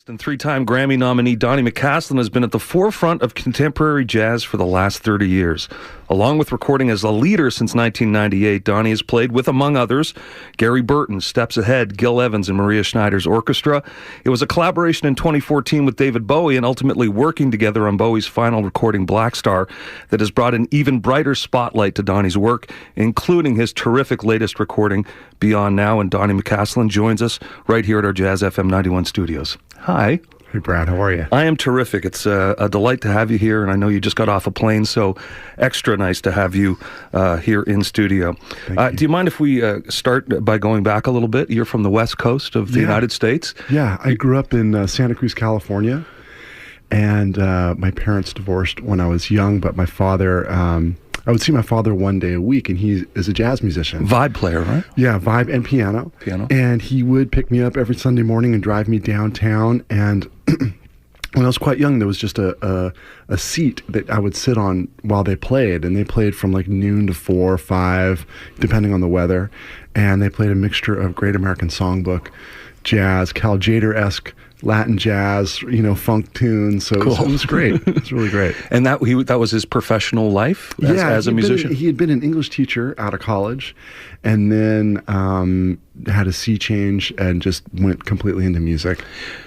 And three-time Grammy nominee Donny McCaslin has been at the forefront of contemporary jazz for the last 30 years. Along with recording as a leader since 1998, Donny has played with, among others, Gary Burton, Steps Ahead, Gil Evans, and Maria Schneider's orchestra. It was a collaboration in 2014 with David Bowie and ultimately working together on Bowie's final recording, Black Star, that has brought an even brighter spotlight to Donny's work, including his terrific latest recording, Beyond Now. And Donny McCaslin joins us right here at our Jazz FM 91 studios. Hi. Hey, Brad. How are you? I am terrific. It's a delight to have you here, and I know you just got off a plane, so extra nice to have you here in studio. Do you mind if we start by going back a little bit? You're from the West Coast of the United States. Yeah, I grew up in Santa Cruz, California, and my parents divorced when I was young, but my father... I would see my father one day a week, and he is a jazz musician. Vibe player, right? Yeah, vibe and piano. Piano. And he would pick me up every Sunday morning and drive me downtown. And when I was quite young, there was just a seat that I would sit on while they played. And they played from like noon to 4 or 5, depending on the weather. And they played a mixture of Great American Songbook, jazz, Cal Tjader-esque, Latin jazz, funk tunes. So cool. It was great. It was really great. And that was his professional life as a musician? He had been an English teacher out of college, and then had a sea change and just went completely into music.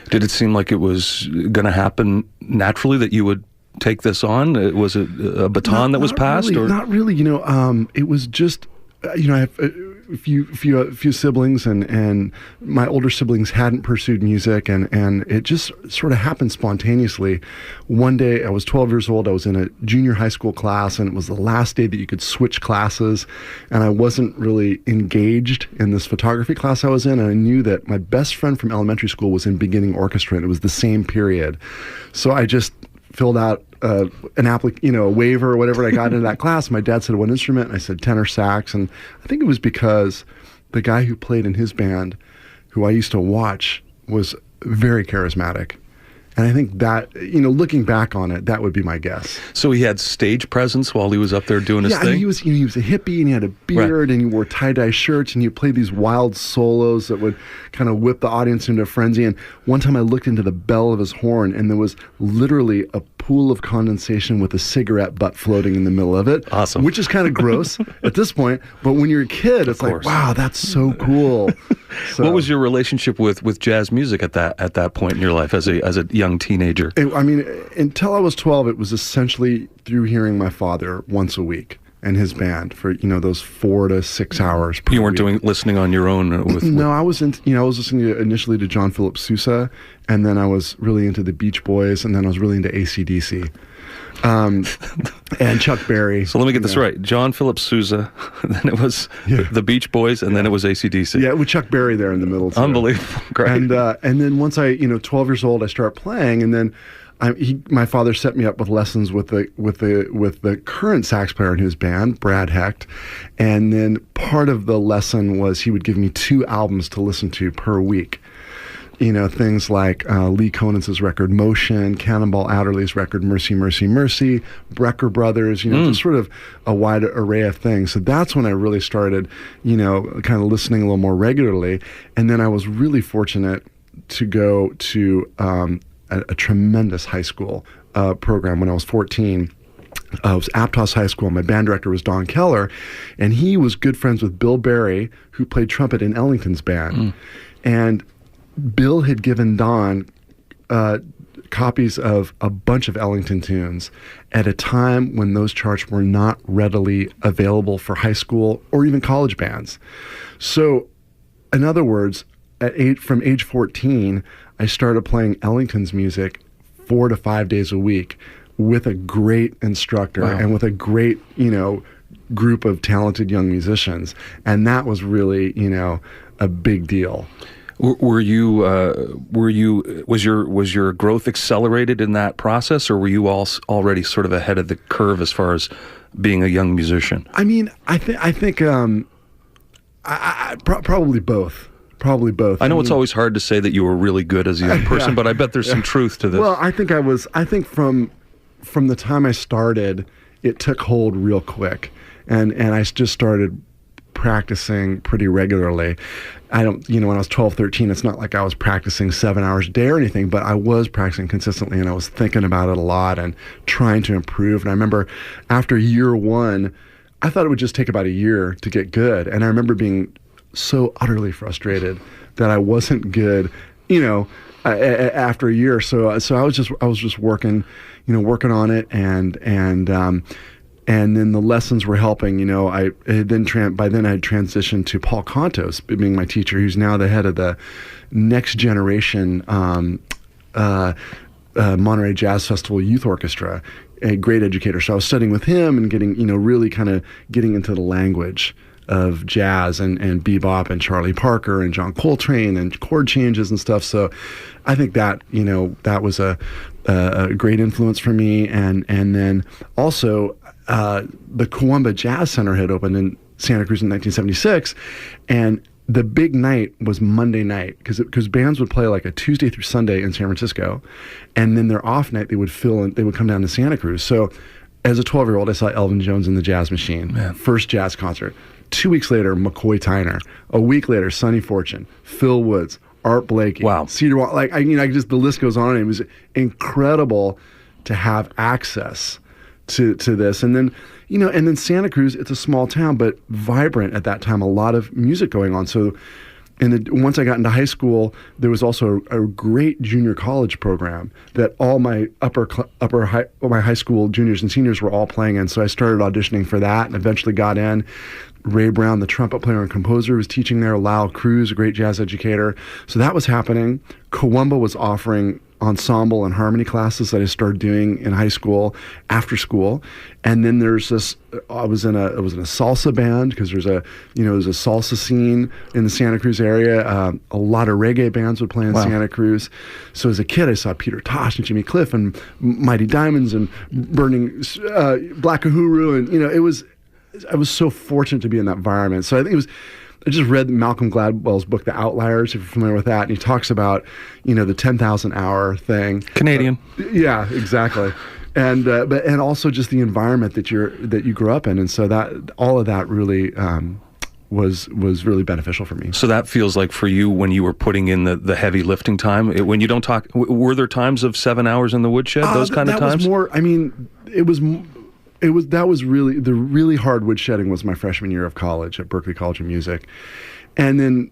Did it seem like it was going to happen naturally that you would take this on? Was it a baton that was passed? Really, not really. It was just, I have a few siblings, and my older siblings hadn't pursued music, and it just sort of happened spontaneously. One day, I was 12 years old, I was in a junior high school class, and it was the last day that you could switch classes, and I wasn't really engaged in this photography class I was in, and I knew that my best friend from elementary school was in beginning orchestra, and it was the same period. So I just filled out a waiver or whatever. I got into that class. My dad said, "What instrument?" And I said, "Tenor sax." And I think it was because the guy who played in his band, who I used to watch, was very charismatic. And I think that, looking back on it, that would be my guess. So he had stage presence while he was up there doing his thing? Yeah, he was a hippie, and he had a beard, and he wore tie-dye shirts, and he played these wild solos that would kind of whip the audience into a frenzy. And one time I looked into the bell of his horn, and there was literally a pool of condensation with a cigarette butt floating in the middle of it. Awesome. Which is kind of gross at this point, but when you're a kid, it's like, wow, that's so cool. So, what was your relationship with jazz music at that point in your life as a young teenager? Until I was 12, it was essentially through hearing my father once a week and his band for those 4 to 6 hours per You weren't week. listening on your own No, I was listening initially to John Philip Sousa, and then I was really into the Beach Boys, and then I was really into AC/DC. And Chuck Berry. So let me get this right. John Philip Sousa, then it was the Beach Boys, and then it was AC/DC. Yeah, with Chuck Berry there in the middle too. Unbelievable. Great. And then once I, 12 years old, I start playing, and then my father set me up with lessons with the current sax player in his band, Brad Hecht. And then part of the lesson was he would give me 2 albums to listen to per week. Things like Lee Konantz's record Motion, Cannonball Adderley's record Mercy, Mercy, Mercy, Brecker Brothers, just sort of a wide array of things. So that's when I really started, kind of listening a little more regularly. And then I was really fortunate to go to a tremendous high school program when I was 14. It was Aptos High School. My band director was Don Keller, and he was good friends with Bill Berry, who played trumpet in Ellington's band. And Bill had given Don copies of a bunch of Ellington tunes at a time when those charts were not readily available for high school or even college bands. So, in other words, from age 14, I started playing Ellington's music 4 to 5 days a week with a great instructor and with a great, group of talented young musicians. And that was really, a big deal. Was your growth accelerated in that process, or were you already sort of ahead of the curve as far as being a young musician? I think probably both. Probably both. I know it's always hard to say that you were really good as a young person, but I bet there's some truth to this. Well, I think from the time I started, it took hold real quick, and I just started practicing pretty regularly. I don't, when I was 12, 13, it's not like I was practicing 7 hours a day or anything, but I was practicing consistently, and I was thinking about it a lot and trying to improve. And I remember after year one, I thought it would just take about a year to get good. And I remember being so utterly frustrated that I wasn't good, after a year. So I was just working, on it, and then the lessons were helping. I had by then I had transitioned to Paul Contos being my teacher, who's now the head of the next generation Monterey Jazz Festival Youth Orchestra, a great educator. So I was studying with him and getting, really kind of getting into the language of jazz and bebop and Charlie Parker and John Coltrane and chord changes and stuff. So I think that, that was a great influence for me. And then also the Cahuenga Jazz Center had opened in Santa Cruz in 1976. And the big night was Monday night, because bands would play like a Tuesday through Sunday in San Francisco. And then their off night, they would come down to Santa Cruz. So as a 12-year-old, I saw Elvin Jones and the Jazz Machine, first jazz concert. 2 weeks later, McCoy Tyner. A week later, Sonny Fortune, Phil Woods, Art Blakey, Cedar Walk. Like, the list goes on. And it was incredible to have access to this. And then, and then Santa Cruz, it's a small town, but vibrant at that time, a lot of music going on. So, once I got into high school, there was also a great junior college program that all my my high school juniors and seniors were all playing in. So I started auditioning for that and eventually got in. Ray Brown, the trumpet player and composer, was teaching there. Lyle Cruz, a great jazz educator. So that was happening. Cahuenga was offering ensemble and harmony classes that I started doing in high school, after school. And then there's this, I was in a salsa band, because there's a salsa scene in the Santa Cruz area. A lot of reggae bands would play in Santa Cruz. So as a kid, I saw Peter Tosh and Jimmy Cliff and Mighty Diamonds and Burning Black Uhuru. And, I was so fortunate to be in that environment. So I think I just read Malcolm Gladwell's book, The Outliers, if you're familiar with that. And he talks about, the 10,000 hour thing. Canadian. Yeah, exactly. And and also just the environment that you grew up in. And so that all of that really was really beneficial for me. So that feels like for you when you were putting in the heavy lifting time, when you don't talk, were there times of 7 hours in the woodshed, those kind of times? That was more, that was really, the really hard woodshedding was my freshman year of college at Berklee College of Music. And then,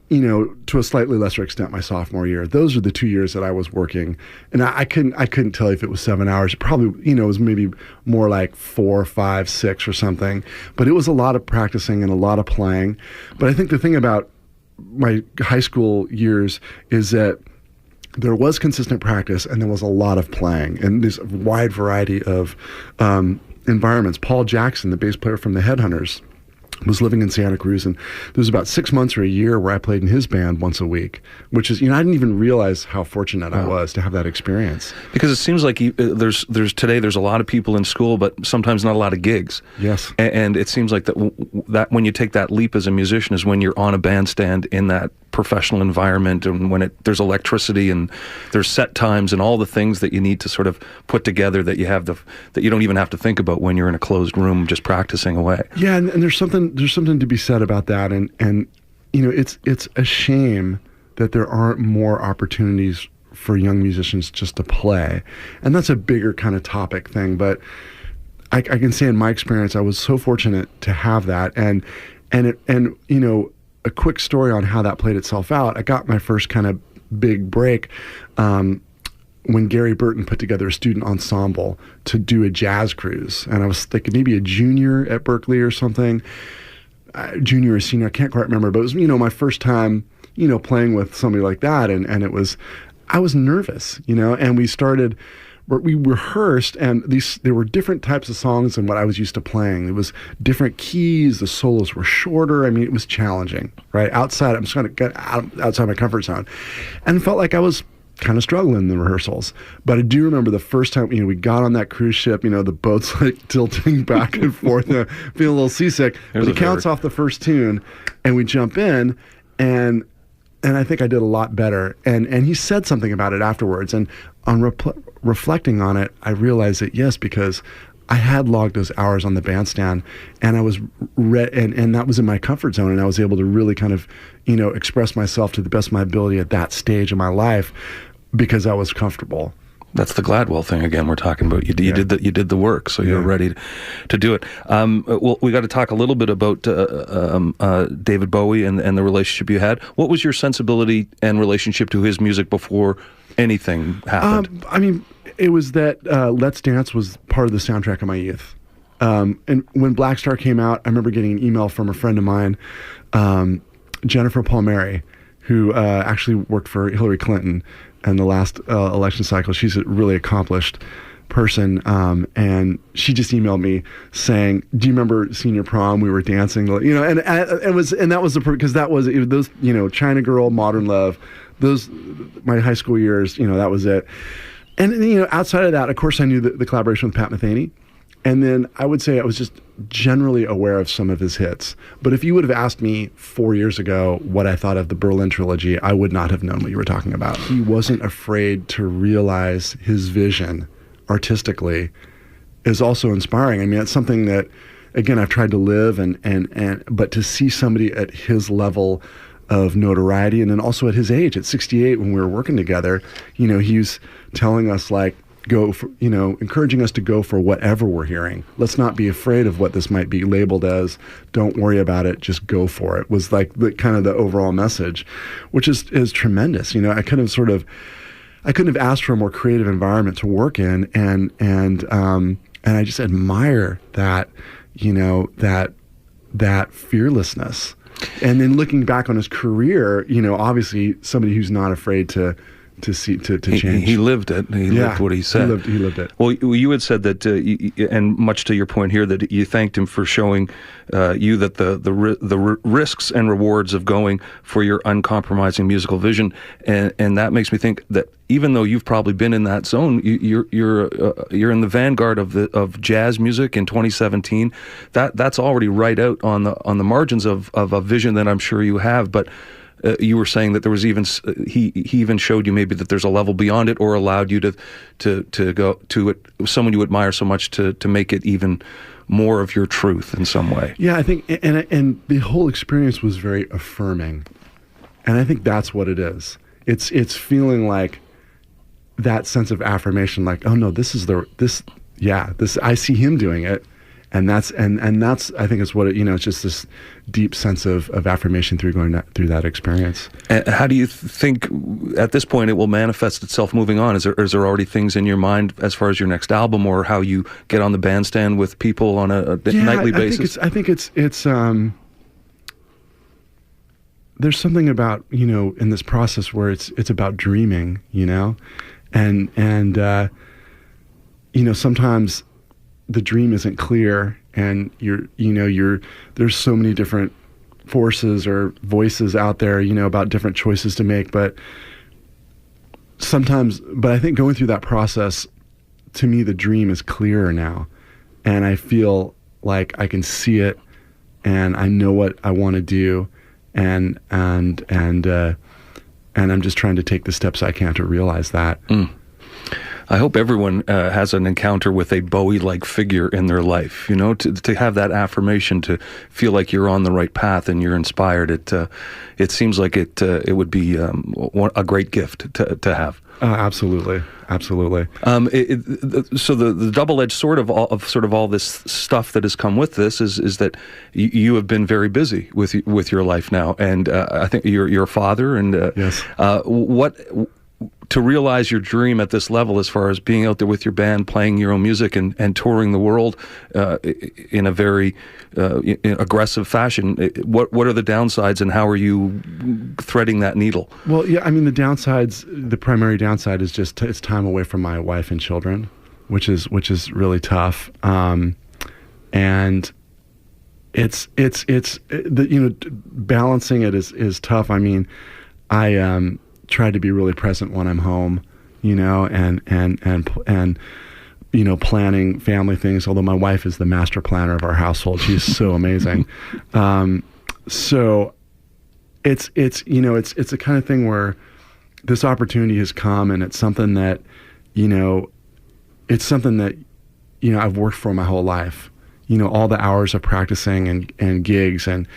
to a slightly lesser extent, my sophomore year. Those are the 2 years that I was working. And I couldn't tell you if it was 7 hours. It probably, it was maybe more like 4, 5, 6 or something. But it was a lot of practicing and a lot of playing. But I think the thing about my high school years is that there was consistent practice and there was a lot of playing and this wide variety of environments. Paul Jackson, the bass player from the Headhunters, was living in Santa Cruz, and there was about 6 months or a year where I played in his band once a week, which is, I didn't even realize how fortunate I was to have that experience. Because it seems like there's a lot of people in school, but sometimes not a lot of gigs. Yes. And it seems like that when you take that leap as a musician is when you're on a bandstand in that professional environment, and when there's electricity and there's set times and all the things that you need to sort of put together that you don't even have to think about when you're in a closed room just practicing away. Yeah, and there's something to be said about that, and it's a shame that there aren't more opportunities for young musicians just to play, and that's a bigger kind of topic thing. But I can say in my experience, I was so fortunate to have that, and a quick story on how that played itself out. I got my first kind of big break when Gary Burton put together a student ensemble to do a jazz cruise. And I was thinking maybe a junior at Berklee or something, junior or senior, I can't quite remember, but it was, my first time, playing with somebody like that. And I was nervous, and we rehearsed, and there were different types of songs than what I was used to playing. It was different keys. The solos were shorter. I mean, it was challenging, right? I'm just trying to get outside my comfort zone, and felt like I was kind of struggling in the rehearsals. But I do remember the first time, we got on that cruise ship, the boat's like tilting back and forth, feeling a little seasick. But he counts off the first tune, and we jump in, and I think I did a lot better. And he said something about it afterwards. And on reflecting on it, I realized that, yes, because I had logged those hours on the bandstand, and I was and that was in my comfort zone, and I was able to really kind of, express myself to the best of my ability at that stage of my life because I was comfortable. That's the Gladwell thing again. We're talking about you did the work, so you're ready to do it. Well, we got to talk a little bit about David Bowie and the relationship you had. What was your sensibility and relationship to his music before anything happened? I mean, it was that Let's Dance was part of the soundtrack of my youth. And when Black Star came out, I remember getting an email from a friend of mine, Jennifer Palmieri, who actually worked for Hillary Clinton in the last election cycle. She's a really accomplished person, and she just emailed me saying, "Do you remember senior prom? We were dancing, and that was because that was those, China Girl, Modern Love, those my high school years, that was it." And outside of that, of course, I knew the collaboration with Pat Metheny. And then I would say I was just generally aware of some of his hits. But if you would have asked me 4 years ago what I thought of the Berlin trilogy, I would not have known what you were talking about. He wasn't afraid to realize his vision artistically is also inspiring. I mean, it's something that, again, I've tried to live, but to see somebody at his level of notoriety, and then also at his age, at 68, when we were working together, he's telling us, like, go for, encouraging us to go for whatever we're hearing. Let's not be afraid of what this might be labeled as. Don't worry about it. Just go for it. Was like the kind of the overall message, which is tremendous. I couldn't have asked for a more creative environment to work in, and I just admire that, that fearlessness. And then looking back on his career, obviously somebody who's not afraid to change. He lived it. He lived what he said. He lived it. Well, you had said that, and much to your point here, that you thanked him for showing you that the risks and rewards of going for your uncompromising musical vision, and that makes me think that even though you've probably been in that zone, you're in the vanguard of jazz music in 2017. That's already right out on the margins of a vision that I'm sure you have, but. You were saying that there was even he even showed you maybe that there's a level beyond it, or allowed you to go to it, someone you admire so much to make it even more of your truth in some way. Yeah, I think, and the whole experience was very affirming, and I think that's what it is. It's feeling like that sense of affirmation, like, oh no, this I see him doing it. And that's I think is what it, it's just this deep sense of affirmation through through that experience. And how do you think at this point it will manifest itself moving on? Is there already things in your mind as far as your next album, or how you get on the bandstand with people on a nightly basis? I think it's there's something about, in this process where it's about dreaming, and sometimes the dream isn't clear, and there's so many different forces or voices out there, about different choices to make. But I think going through that process, to me, the dream is clearer now, and I feel like I can see it, and I know what I want to do, and I'm just trying to take the steps I can to realize that. I hope everyone has an encounter with a Bowie-like figure in their life, to have that affirmation, to feel like you're on the right path and you're inspired. It seems like it would be a great gift to have. Absolutely. So the double-edged sword of all this stuff that has come with this is that you have been very busy with your life now, and I think you're a father, and yes. To realize your dream at this level, as far as being out there with your band, playing your own music, and touring the world in a very aggressive fashion, what are the downsides, and how are you threading that needle? Well, yeah, I mean, the primary downside is just it's time away from my wife and children, which is really tough, and it's balancing it is tough. I mean, I try to be really present when I'm home, and planning family things. Although my wife is the master planner of our household, she's so amazing. So it's the kind of thing where this opportunity has come, and it's something that I've worked for my whole life. All the hours of practicing and gigs, and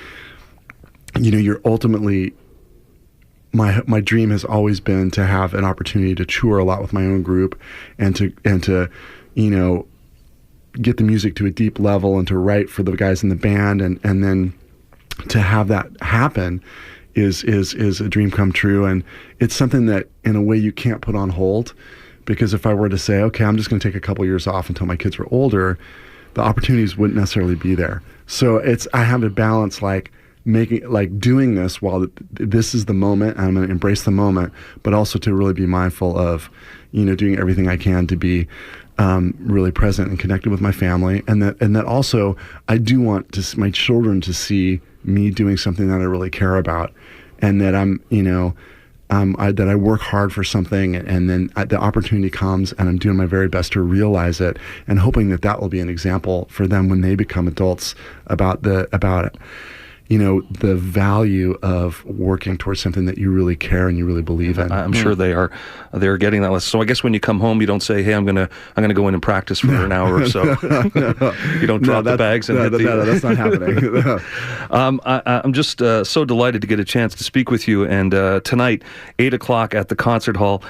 you're ultimately, my dream has always been to have an opportunity to tour a lot with my own group, and to get the music to a deep level, and to write for the guys in the band, and then to have that happen is a dream come true. And it's something that in a way you can't put on hold, because if I were to say, okay, I'm just going to take a couple years off until my kids were older, the opportunities wouldn't necessarily be there. So I have to balance doing this while this is the moment, and I'm going to embrace the moment, but also to really be mindful of, doing everything I can to be really present and connected with my family, and that also I do want my children to see me doing something that I really care about, and that that I work hard for something, and then the opportunity comes, and I'm doing my very best to realize it, and hoping that will be an example for them when they become adults about it. The value of working towards something that you really care and you really believe in. I'm sure they're getting that lesson. So I guess when you come home, you don't say, "Hey, I'm gonna go in and practice for an hour or so." No. You don't drop the bags and hit the. No, that's not happening. I'm just so delighted to get a chance to speak with you. And tonight, 8:00 at the concert hall,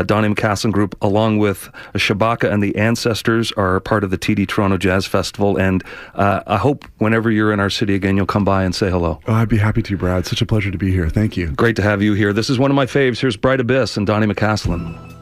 Donny McCaslin Group, along with Shabaka and the Ancestors, are part of the TD Toronto Jazz Festival. And I hope whenever you're in our city again, you'll come by and say hello. Oh, I'd be happy to, Brad. Such a pleasure to be here. Thank you. Great to have you here. This is one of my faves. Here's Bright Abyss and Donny McCaslin.